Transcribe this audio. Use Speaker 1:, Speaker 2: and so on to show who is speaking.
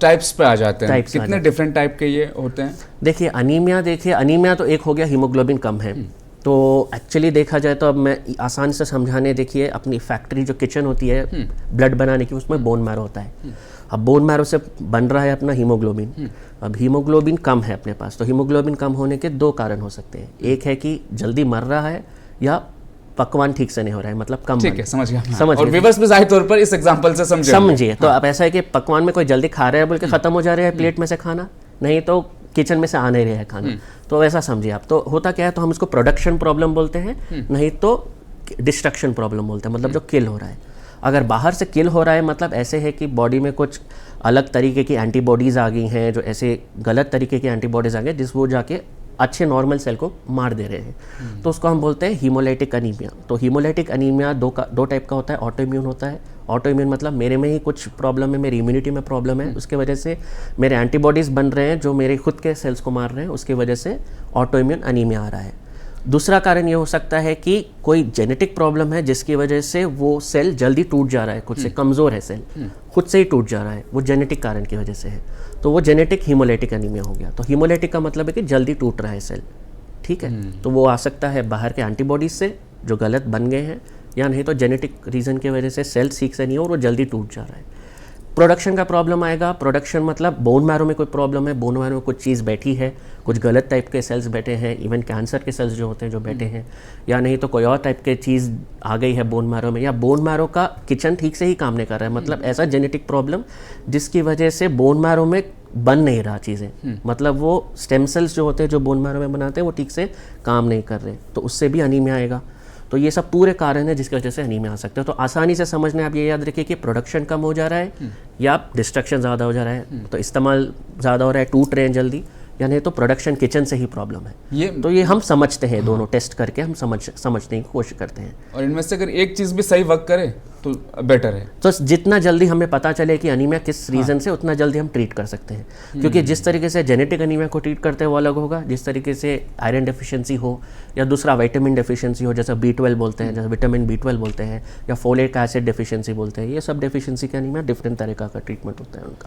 Speaker 1: Types पे आ जाते हैं,
Speaker 2: Types
Speaker 1: कितने डिफरेंट टाइप के ये होते हैं?
Speaker 2: देखिए अनीमिया तो एक हो गया, हीमोग्लोबिन कम है। तो एक्चुअली देखा जाए तो अब मैं आसानी से समझाने, देखिए अपनी फैक्ट्री जो किचन होती है ब्लड बनाने की, उसमें बोन मैरो होता है। अब बोन मैरो से बन रहा है अपना हीमोग्लोबिन। अब हीमोग्लोबिन कम है अपने पास, तो हीमोग्लोबिन कम होने के दो कारण हो सकते हैं। एक है कि जल्दी मर रहा है, या पकवान ठीक से नहीं हो रहा है, मतलब कम
Speaker 1: ठीक है, समझ गया।
Speaker 2: समझ
Speaker 1: और
Speaker 2: गए।
Speaker 1: व्यूअर्स भी जाहिर तौर पर इस एग्जांपल से
Speaker 2: समझिए। तो अब ऐसा है कि पकवान में कोई जल्दी खा रहा है बोल के खत्म हो जा रहा है प्लेट में से खाना, नहीं तो किचन में से आ नहीं रहा है खाना, तो ऐसा समझिए आप। तो होता क्या है, तो हम इसको प्रोडक्शन प्रॉब्लम बोलते हैं, नहीं तो डिस्ट्रक्शन प्रॉब्लम बोलते हैं, मतलब जो किल हो रहा है। अगर बाहर से किल हो रहा है, मतलब ऐसे है कि बॉडी में कुछ अलग तरीके की एंटीबॉडीज़ आ गई हैं, जो ऐसे गलत तरीके की एंटीबॉडीज़ आ गई जिस वो जाके अच्छे नॉर्मल सेल को मार दे रहे हैं, तो उसको हम बोलते हैं हीमोलाइटिक अनीमिया। तो हीमोलाइटिक अनीमिया दो टाइप का होता है। ऑटो इम्यून होता है। ऑटो इम्यून मतलब मेरे में ही कुछ प्रॉब्लम है, मेरी इम्यूनिटी में प्रॉब्लम है, उसके वजह से मेरे एंटीबॉडीज़ बन रहे हैं जो मेरे खुद के सेल्स को मार रहे हैं, उसकी वजह से ऑटो इम्यून अनीमिया आ रहा है। दूसरा कारण ये हो सकता है कि कोई जेनेटिक प्रॉब्लम है जिसकी वजह से वो सेल जल्दी टूट जा रहा है, खुद से कमज़ोर है सेल, खुद से ही टूट जा रहा है, वो जेनेटिक कारण की वजह से है, तो वो जेनेटिक हीमोलाइटिक एनीमिया हो गया। तो हीमोलाइटिक का मतलब है कि जल्दी टूट रहा है सेल, ठीक है। तो वो आ सकता है बाहर के एंटीबॉडीज से जो गलत बन गए हैं, या नहीं तो जेनेटिक रीज़न की वजह से सेल ठीक से नहीं हो और वो जल्दी टूट जा रहा है। प्रोडक्शन का प्रॉब्लम आएगा। प्रोडक्शन मतलब बोन मैरो में कोई प्रॉब्लम है, बोन मैरो में कुछ चीज़ बैठी है, कुछ गलत टाइप के सेल्स बैठे हैं, इवन कैंसर के सेल्स जो होते हैं जो बैठे हैं, या नहीं तो कोई और टाइप के चीज़ आ गई है बोन मैरो में, या बोन मैरो का किचन ठीक से ही काम नहीं कर रहा है, मतलब ऐसा जेनेटिक प्रॉब्लम जिसकी वजह से बोन मैरो में बन नहीं रहा चीज़ें, मतलब वो स्टेम सेल्स जो होते हैं जो बोन मैरो में बनाते हैं वो ठीक से काम नहीं कर रहे, तो उससे भी अनीमिया आएगा। तो ये सब पूरे कारण है जिसकी वजह से अनीमिया आ सकते हैं। तो आसानी से समझने आप ये याद रखिए कि प्रोडक्शन कम हो जा रहा है, या डिस्ट्रक्शन ज़्यादा हो जा रहा है, तो इस्तेमाल ज़्यादा हो रहा है, टूट रहे हैं जल्दी, या नहीं तो प्रोडक्शन किचन से ही प्रॉब्लम है। तो ये हम समझते हैं, दोनों टेस्ट करके हम समझने की कोशिश करते हैं।
Speaker 1: और इनमें से अगर एक चीज़ भी सही वर्क करे तो बेटर है।
Speaker 2: तो जितना जल्दी हमें पता चले कि अनीमिया किस रीज़न से, उतना जल्दी हम ट्रीट कर सकते हैं, क्योंकि जिस तरीके से जेनेटिक अनीमिया को ट्रीट करते हैं वो अलग होगा, जिस तरीके से आयरन डेफिशिएंसी हो या दूसरा विटामिन डेफिशिएंसी हो, जैसे B12 बोलते हैं, जैसे विटामिन B12 बोलते हैं, या फोलिक एसिड डेफिशिएंसी बोलते हैं, ये सब डेफिशिएंसी का अनीमिया डिफरेंट तरीका का ट्रीटमेंट होता है उनका।